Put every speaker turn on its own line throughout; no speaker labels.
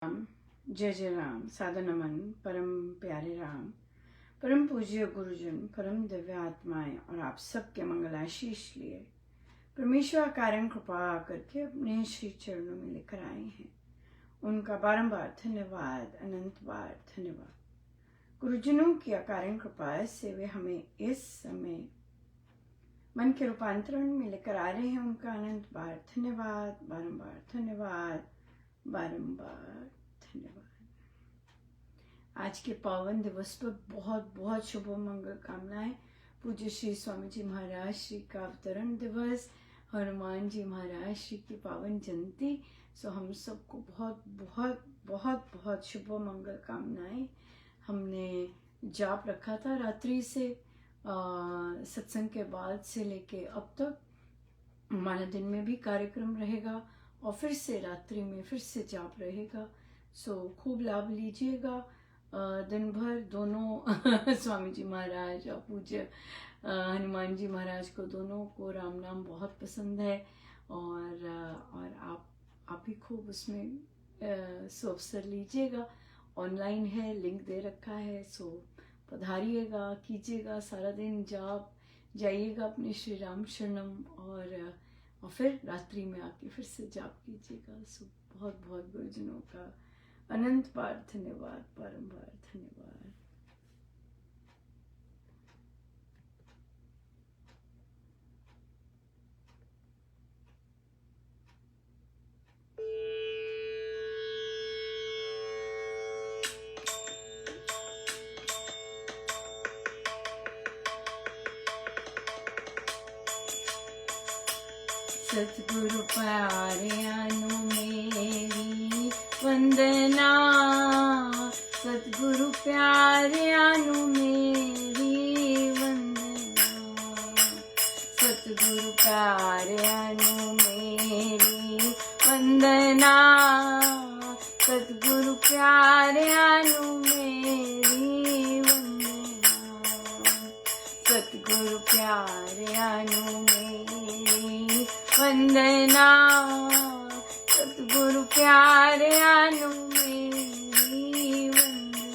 जय जय राम। सादर नमन परम प्यारे राम, परम पूज्य गुरुजन, परम दिव्य आत्माएं और आप सबके मंगलाशीष लिए परमेश्वर कारण कृपा करके अपने श्री चरणों में लेकर आए हैं। उनका बारंबार धन्यवाद, अनंत बार धन्यवाद। गुरुजनों की अकारण कृपा से वे हमें इस समय मन के रूपांतरण में लेकर आ रहे हैं। उनका अनंत बार धन्यवाद, बारंबार धन्यवाद, बारंबार धन्यवाद। आज के पावन दिवस पर बहुत बहुत शुभ मंगल कामनाएं। पूज्य श्री स्वामी जी महाराज श्री का अवतरण दिवस, हनुमान जी महाराज श्री की पावन जयंती। सो हम सबको बहुत बहुत बहुत बहुत शुभ मंगल कामनाएं। हमने जाप रखा था रात्रि से, सत्संग के बाद से लेके अब तक। हमारा दिन में भी कार्यक्रम रहेगा और फिर से रात्रि में फिर से जाप रहेगा। सो खूब लाभ लीजिएगा। दिन भर दोनों स्वामी जी महाराज और पूज्य हनुमान जी महाराज को, दोनों को राम नाम बहुत पसंद है और आप भी खूब उसमें अवसर लीजिएगा। ऑनलाइन है, लिंक दे रखा है। सो पधारिएगा, कीजिएगा, सारा दिन जाप जाइएगा अपने श्री राम शरणम और फिर रात्रि में आके फिर से जाप कीजिएगा। सो बहुत बहुत गुरुजनों का अनंत बार धन्यवाद, बारंबार धन्यवाद। सतगुरु प्यारियानु मेरी वंदना, सतगुरु प्यारियानु मेरी वंदना, सतगुरु प्यारियानु मेरी वंदना, सतगुरु प्यारियानु मेरी वंदना, सतगुरु प्यारियानु मेरी वंदना, सतगुरु प्यारियानु मेरी वंदना,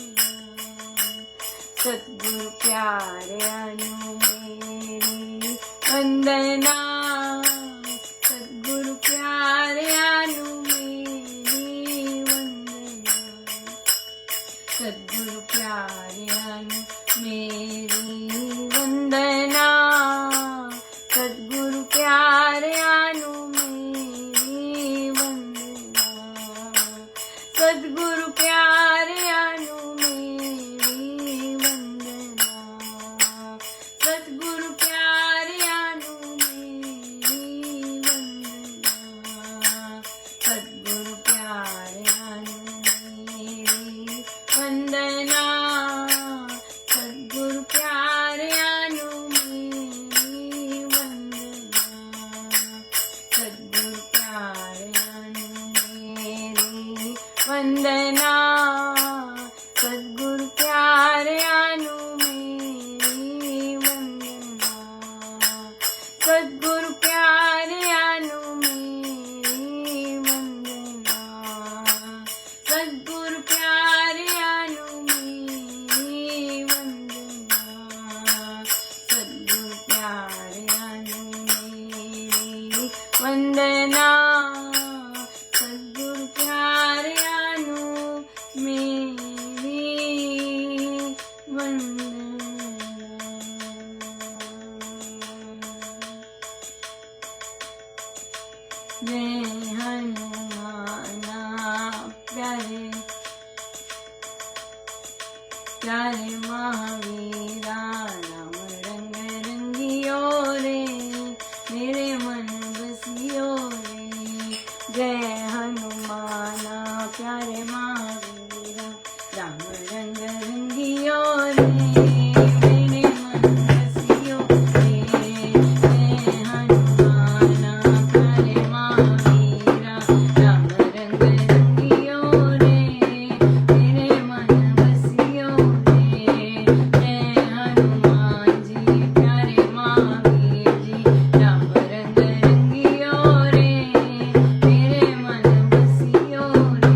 सतगुरु प्यारियानु मेरी वंदना, सतगुरु प्यारियानु मेरी वंदना, सतगुरु प्यारियानु मेरी वंदना, सतगुरु प्यारियानु मेरी वंदना, सतगुरु प्यारियानु मेरी वंदना, सतगुरु प्यारियानु मेरी वंदना, सतगुरु प्यारियानु मेरी वंदना, सतगुरु प्यारियानु मेरी वंदना, सतगुरु प्यारियानु मेरी वंदना, सतगुरु प्यारियानु मेरी वंदना, सतगुरु प्यारियानु मेरी वंदना, सतगुरु प्यारियानु मेरी वंदना, सतगुरु प्यारियानु मेरी वंदना, सतगुरु प्यारियानु मेरी वंदना। जय हनुमाना प्यारे प्यारे महावीरा, राम रंग रंगियो रे, मेरे मन बसियो रे। जय हनुमाना प्यारे महावीरा, राम रंग रंगियो रे, मेरे मन बसियो रे। जय हनुमाना प्यारे महावीरा, राम रंग रंगियो रे, मेरे मन बसियो रे। जय हनुमान जी प्यारे महावीर जी, राम रंग रंगियो रे, मेरे मन बसियो रे।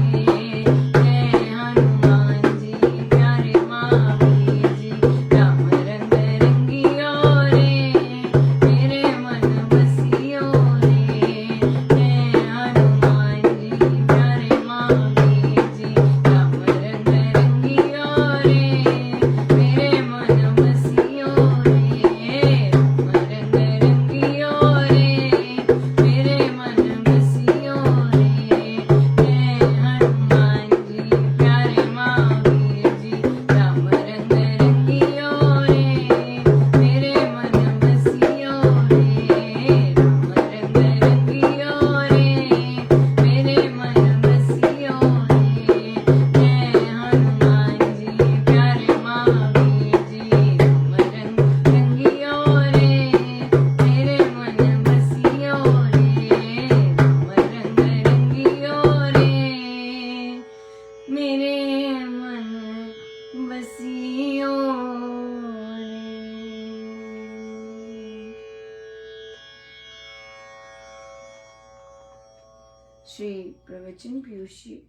मेरे मन बसियो रे। श्री प्रवचन पीयूष जी।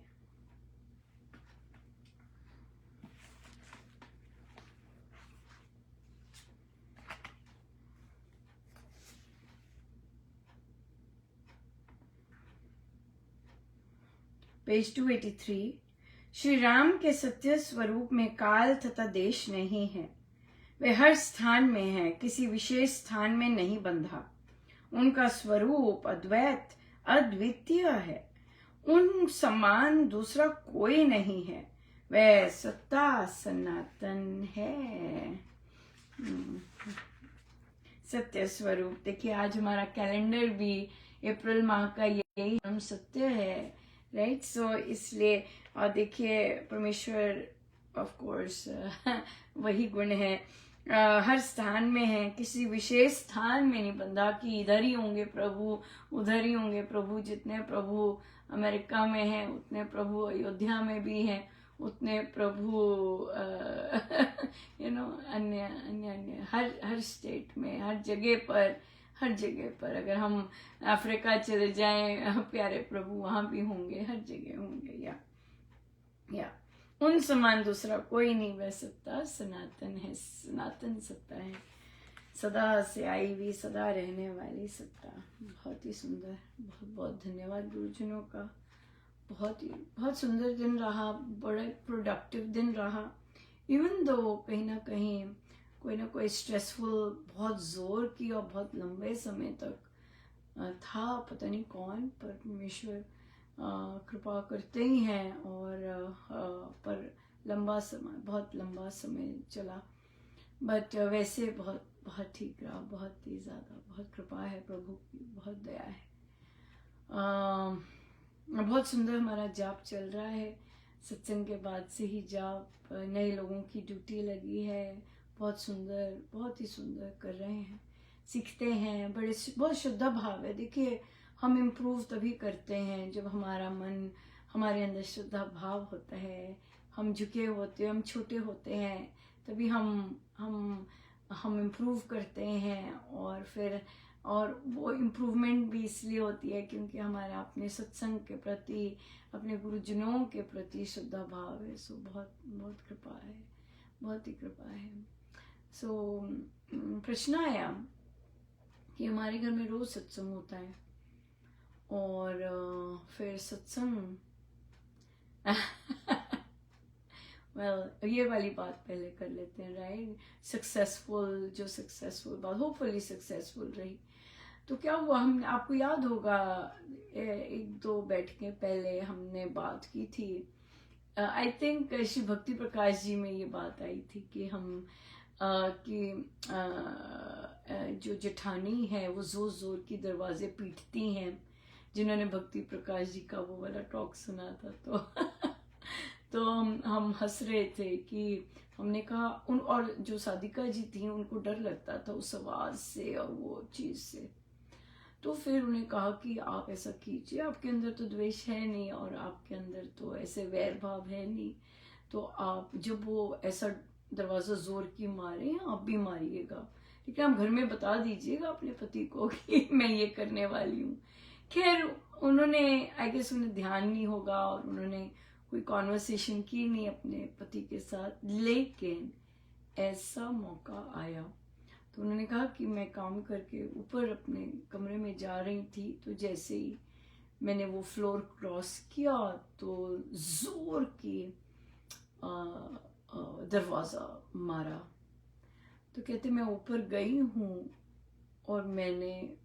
पेज 283। श्री राम के सत्य स्वरूप में काल तथा देश नहीं है। वे हर स्थान में है, किसी विशेष स्थान में नहीं बंधा। उनका स्वरूप अद्वैत अद्वितीय है। उन समान दूसरा कोई नहीं है। वह सत्ता सनातन है। सत्य स्वरूप। देखिए आज हमारा कैलेंडर भी अप्रैल माह का यही हम सत्य है, राइट। सो इसलिए और देखिए परमेश्वर ऑफ कोर्स वही गुण है, हर स्थान में है, किसी विशेष स्थान में नहीं बंधा कि इधर ही होंगे प्रभु, उधर ही होंगे प्रभु। जितने प्रभु अमेरिका में हैं उतने प्रभु अयोध्या में भी हैं, उतने प्रभु अन्य अन्य अन्य हर स्टेट में, हर जगह पर अगर हम अफ्रीका चले जाएं, प्यारे प्रभु वहां भी होंगे, हर जगह होंगे। या उन समान दूसरा कोई नहीं। वह सत्ता सनातन है, सनातन सत्ता है, सदा से आई हुई, सदा रहने वाली सत्ता। बहुत ही सुंदर। बहुत बहुत धन्यवाद गुरुजनों का। बहुत सुंदर दिन रहा, बड़ा प्रोडक्टिव दिन रहा। इवन दो कहीं ना कहीं कोई ना कोई स्ट्रेसफुल, बहुत जोर की और बहुत लंबे समय तक था, पता नहीं कौन, पर परमेश्वर कृपा करते ही हैं। और पर बहुत लंबा समय चला, बट वैसे बहुत ठीक रहा, बहुत ही ज़्यादा। बहुत कृपा है प्रभु की, बहुत दया है। बहुत सुंदर हमारा जाप चल रहा है। सत्संग के बाद से ही जाप, नए लोगों की ड्यूटी लगी है। बहुत सुंदर, बहुत ही सुंदर कर रहे हैं, सीखते हैं। बहुत शुद्ध भाव है। देखिए हम इम्प्रूव तभी करते हैं जब हमारा मन, हमारे अंदर शुद्ध भाव होता है, हम झुके होते हैं, हम छोटे होते हैं, तभी हम इम्प्रूव करते हैं। और फिर वो इम्प्रूवमेंट भी इसलिए होती है क्योंकि हमारा अपने सत्संग के प्रति, अपने गुरुजनों के प्रति शुद्ध भाव है। सो बहुत कृपा है, बहुत ही कृपा है। सो प्रश्न आया कि हमारे घर में रोज सत्संग होता है और फिर सत्संग ये वाली बात पहले कर लेते हैं, राइट। जो सक्सेसफुल बात, होपफुली सक्सेसफुल रही, तो क्या हुआ, हम आपको याद होगा 1-2 बैठकें पहले हमने बात की थी। आई थिंक श्री भक्ति प्रकाश जी में ये बात आई थी कि हम जो जेठानी है वो जोर जोर की दरवाजे पीटती हैं, जिन्होंने भक्ति प्रकाश जी का वो वाला टॉक सुना था। तो हम हंस रहे थे कि हमने कहा और जो साधिका जी थी उनको डर लगता था उस आवाज से और वो चीज से। तो फिर उन्हें कहा कि आप ऐसा कीजिए, आपके अंदर तो द्वेष है नहीं और आपके अंदर तो ऐसे वैर भाव है नहीं, तो आप जब वो ऐसा दरवाजा जोर की मारे आप भी मारिएगा, लेकिन आप घर में बता दीजिएगा अपने पति को कि मैं ये करने वाली हूँ। खैर उन्होंने, आई गेस उन्हें ध्यान नहीं होगा और उन्होंने कोई कॉन्वर्सेशन की नहीं अपने पति के साथ। लेकिन ऐसा मौका आया तो उन्होंने कहा कि मैं काम करके ऊपर अपने कमरे में जा रही थी, तो जैसे ही मैंने वो फ्लोर क्रॉस किया तो जोर की दरवाज़ा मारा। तो कहते मैं ऊपर गई हूँ और मैंने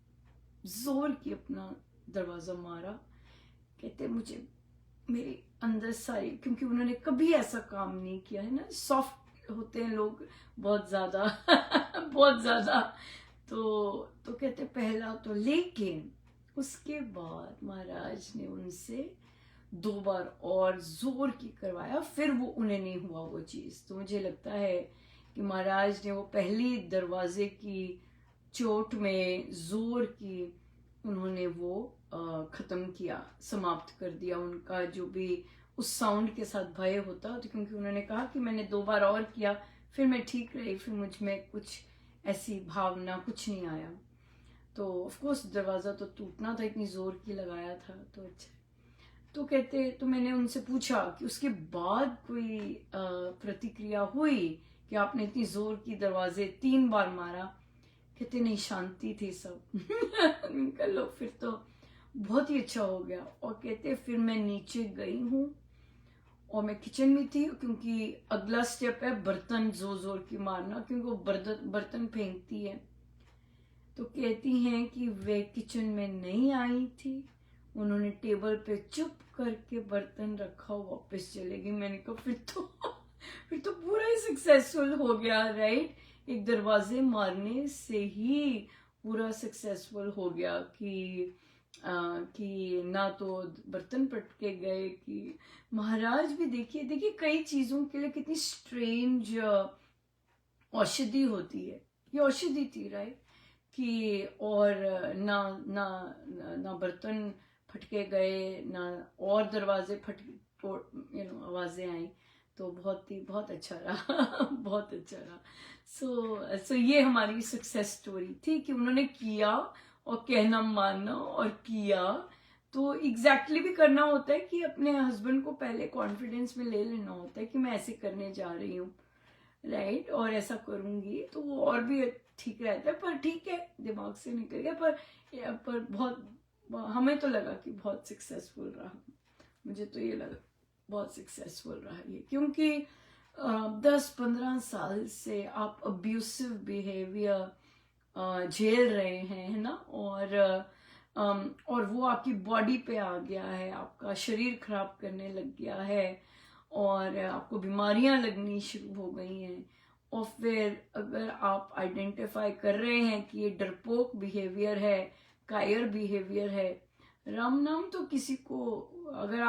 जोर की अपना दरवाज़ा मारा। कहते मुझे मेरे अंदर सारी, क्योंकि उन्होंने कभी ऐसा काम नहीं किया है ना, सॉफ्ट होते हैं लोग बहुत ज़्यादा बहुत ज़्यादा। तो कहते पहला तो, लेकिन उसके बाद महाराज ने उनसे 2 बार और जोर की करवाया, फिर वो उन्हें नहीं हुआ वो चीज़। तो मुझे लगता है कि महाराज ने वो पहली दरवाजे की चोट में जोर की उन्होंने वो खत्म किया, समाप्त कर दिया उनका जो भी उस साउंड के साथ भय होता, तो क्योंकि उन्होंने कहा कि मैंने 2 बार और किया, फिर मैं ठीक रही, फिर मुझ में कुछ ऐसी भावना कुछ नहीं आया। तो ऑफकोर्स दरवाज़ा तो टूटना था, इतनी ज़ोर की लगाया था, तो अच्छा। तो कहते, तो मैंने उनसे पूछा कि उसके बाद कोई प्रतिक्रिया हुई कि आपने इतनी ज़ोर की दरवाजे 3 बार मारा? कहते नहीं, शांति थी सब। कर लो, फिर तो बहुत ही अच्छा हो गया। और कहते फिर मैं नीचे गई हूँ और मैं किचन में थी, क्योंकि अगला स्टेप है बर्तन जोर जोर की मारना, क्योंकि वो बर्तन फेंकती है। तो कहती हैं कि वे किचन में नहीं आई थी, उन्होंने टेबल पे चुप करके बर्तन रखा, वापस चलेगी। मैंने कहा फिर तो पूरा ही सक्सेसफुल हो गया, राइट? एक दरवाजे मारने से ही पूरा सक्सेसफुल हो गया कि ना तो बर्तन पटके गए, कि महाराज भी देखिए कई चीजों के लिए कितनी स्ट्रेंज औषधि होती है। ये औषधि थी, राइट? कि और ना ना ना बर्तन फटके गए, ना और दरवाजे फटके, आवाजें आई। तो बहुत अच्छा रहा। बहुत अच्छा रहा। सो ये हमारी सक्सेस स्टोरी थी कि उन्होंने किया, और कहना मानना और किया। तो एग्जैक्टली भी करना होता है कि अपने हस्बैंड को पहले कॉन्फिडेंस में ले लेना होता है कि मैं ऐसे करने जा रही हूँ, राइट? और ऐसा करूंगी तो वो और भी ठीक रहता है। पर ठीक है, दिमाग से निकल गया, पर बहुत हमें तो लगा कि बहुत सक्सेसफुल रहा। मुझे तो ये लगा बहुत सक्सेसफुल रहा ये, क्योंकि 10-15 साल से आप अब्यूसिव बिहेवियर झेल रहे हैं, है ना? और वो आपकी बॉडी पे आ गया है, आपका शरीर खराब करने लग गया है, और आपको बीमारियां लगनी शुरू हो गई हैं। और फिर अगर आप आइडेंटिफाई कर रहे हैं कि ये डरपोक बिहेवियर है, कायर बिहेवियर है, राम नाम तो किसी को, अगर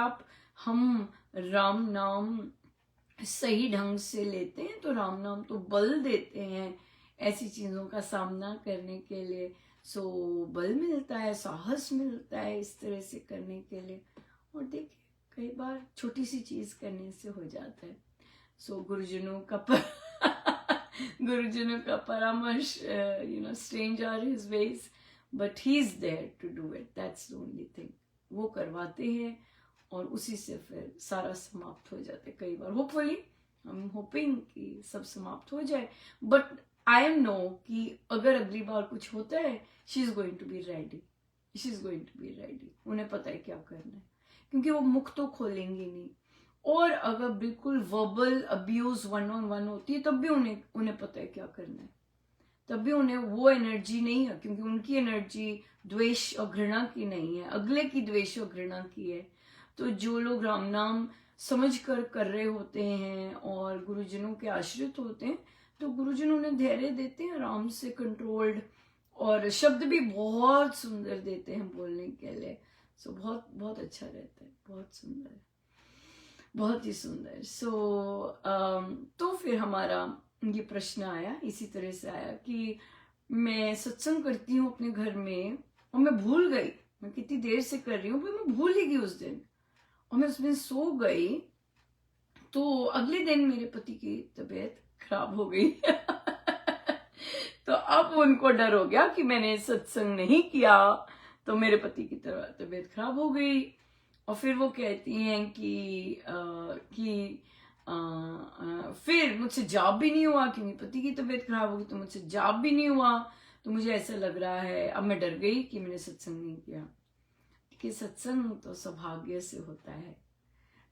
हम राम नाम सही ढंग से लेते हैं तो राम नाम तो बल देते हैं ऐसी चीजों का सामना करने के लिए। सो बल मिलता है, साहस मिलता है इस तरह से करने के लिए। और देखिए कई बार छोटी सी चीज करने से हो जाता है। सो गुरुजनों का परामर्श, strange are his ways, but he is there to do it, that's the only thing. वो करवाते हैं और उसी से फिर सारा समाप्त हो जाता है। कई बार होपफुली, आई एम होपिंग कि सब समाप्त हो जाए, बट आई एम नो कि अगर अगली बार कुछ होता है, she is going to be ready, उन्हें पता है क्या करना है, क्योंकि वो मुख तो खोलेंगे नहीं। और अगर बिल्कुल वर्बल अब्यूज 1-on-1 होती है, तब भी उन्हें पता है क्या करना है, तब भी उन्हें वो एनर्जी नहीं है, क्योंकि उनकी एनर्जी द्वेष और घृणा की नहीं है, अगले की द्वेष और घृणा की है। तो जो लोग राम नाम समझ कर रहे होते हैं और गुरुजनों के आश्रित होते हैं, तो गुरुजन उन्हें धैर्य देते हैं, आराम से कंट्रोल्ड, और शब्द भी बहुत सुंदर देते हैं बोलने के लिए। सो बहुत बहुत अच्छा रहता है, बहुत सुंदर, बहुत ही सुंदर। तो फिर हमारा ये प्रश्न आया, इसी तरह से आया कि मैं सत्संग करती हूँ अपने घर में और मैं भूल गई, मैं कितनी देर से कर रही हूँ, पर मैं भूल ही गई उस दिन, और मैं उसमें सो गई। तो अगले दिन मेरे पति की तबीयत खराब हो गई। तो अब उनको डर हो गया कि मैंने सत्संग नहीं किया, तो मेरे पति की तबीयत खराब हो गई। और फिर वो कहती हैं कि फिर मुझसे जाप भी नहीं हुआ, क्योंकि पति की तबीयत खराब हो गई, तो मुझसे जाप भी नहीं हुआ। तो मुझे ऐसा लग रहा है, अब मैं डर गई कि मैंने सत्संग नहीं किया, कि सत्संग तो सौभाग्य से होता है,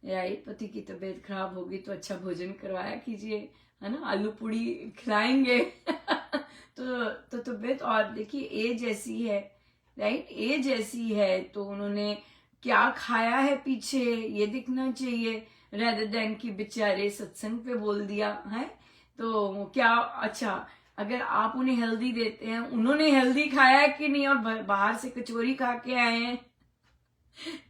राइट? पति की तबीयत खराब होगी तो अच्छा भोजन करवाया कीजिए, है ना, आलू पूड़ी खिलाएंगे। तो तबीयत, और देखिए एज ऐसी है, राइट? एज ऐसी है, तो उन्होंने क्या खाया है पीछे ये दिखना चाहिए, रेदर देन कि बेचारे सत्संग पे बोल दिया है। तो क्या, अच्छा अगर आप उन्हें हेल्दी देते हैं, उन्होंने हेल्दी खाया है कि नहीं, और बाहर से कचौरी खा के आए हैं,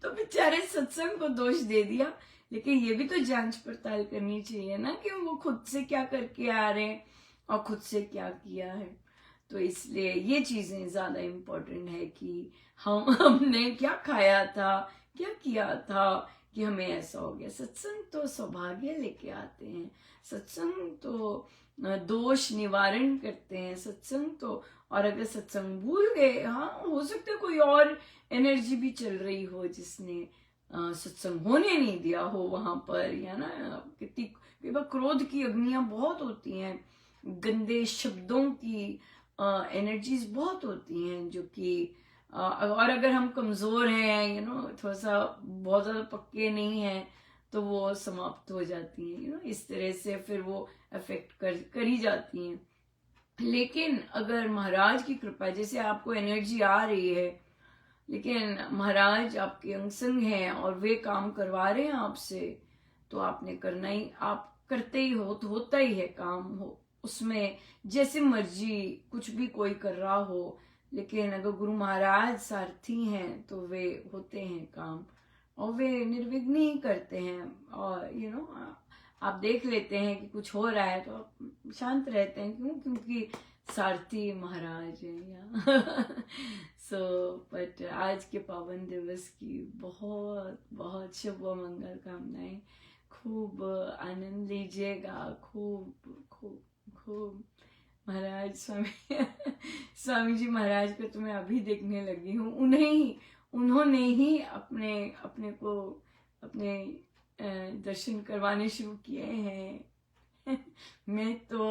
तो बेचारे सत्संग को दोष दे दिया। लेकिन ये भी तो जांच पड़ताल करनी चाहिए ना, कि वो खुद से क्या करके आ रहे हैं और खुद से क्या किया है। तो इसलिए ये चीजें ज्यादा इम्पोर्टेंट है कि हमने क्या खाया था, क्या किया था, कि हमें ऐसा हो गया। सत्संग तो सौभाग्य लेके आते हैं, सत्संग तो दोष निवारण करते हैं, सत्संग तो, और अगर सत्संग भूल गए, हाँ हो सकता है कोई और एनर्जी भी चल रही हो जिसने सत्संग होने नहीं दिया हो वहां पर, या ना कितनी कई बार क्रोध की अग्नियां बहुत होती हैं, गंदे शब्दों की एनर्जीज बहुत होती हैं जो कि और अगर हम कमजोर हैं, थोड़ा सा बहुत ज्यादा पक्के नहीं हैं, तो वो समाप्त हो जाती हैं, इस तरह से फिर वो अफेक्ट कर ही जाती हैं। लेकिन अगर महाराज की कृपा, जैसे आपको एनर्जी आ रही है, लेकिन महाराज आपके अंगसंग हैं और वे काम करवा रहे हैं आपसे, तो आपने करना ही, आप करते ही हो, तो होता ही है काम, हो उसमें जैसे मर्जी कुछ भी कोई कर रहा हो, लेकिन अगर गुरु महाराज सारथी हैं तो वे होते हैं काम, और वे निर्विघ्न ही करते हैं। और आप देख लेते हैं कि कुछ हो रहा है तो आप शांत रहते हैं, क्यों? क्योंकि सारथी महाराज हैं यहाँ। सो बट आज के पावन दिवस की बहुत बहुत शुभ व मंगल कामनाएं, खूब आनंद लीजिएगा, खूब खूब खूब। महाराज स्वामी जी महाराज को तो मैं अभी देखने लगी हूँ, उन्होंने ही अपने अपने को अपने दर्शन करवाने शुरू किए हैं। मैं तो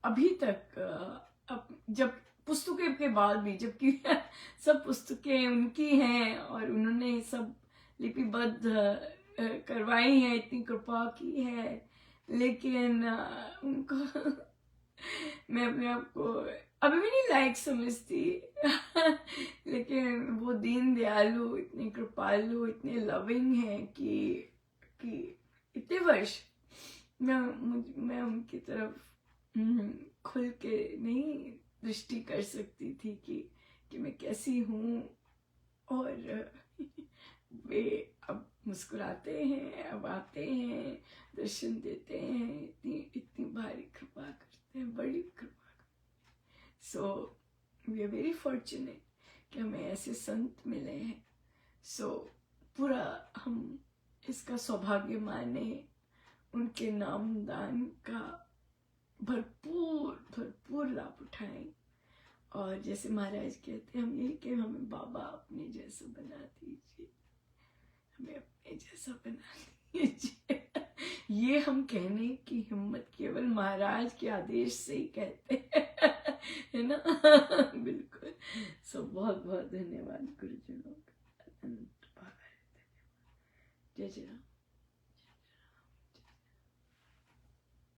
अभी तक जब पुस्तकें के बाद भी, जबकि सब पुस्तकें उनकी हैं और उन्होंने सब लिपिबद्ध करवाई हैं, इतनी कृपा की है, लेकिन उनको मैं अपने आप को अभी भी नहीं लायक समझती। लेकिन वो दीन दयालु, इतने कृपालु, इतने लविंग हैं कि इतने वर्ष मैं उनकी तरफ खुल के नहीं दृष्टि कर सकती थी कि मैं कैसी हूँ, और वे अब मुस्कुराते हैं, अब आते हैं, दर्शन देते हैं, इतनी भारी कृपा करते हैं, बड़ी कृपा। So we are very fortunate कि हमें ऐसे संत मिले हैं। सो पूरा हम इसका सौभाग्य माने, उनके नाम दान का भरपूर भरपूर लाभ उठाएं, और जैसे महाराज कहते हैं, हम यही कि हमें बाबा अपने जैसा बना दीजिए, हमें अपने जैसा बना दीजिए। ये हम कहने की हिम्मत केवल महाराज के आदेश से ही कहते हैं, है ना? बिल्कुल। सो बहुत बहुत धन्यवाद गुरुजनों का, अनंत भाव। जय जय राम।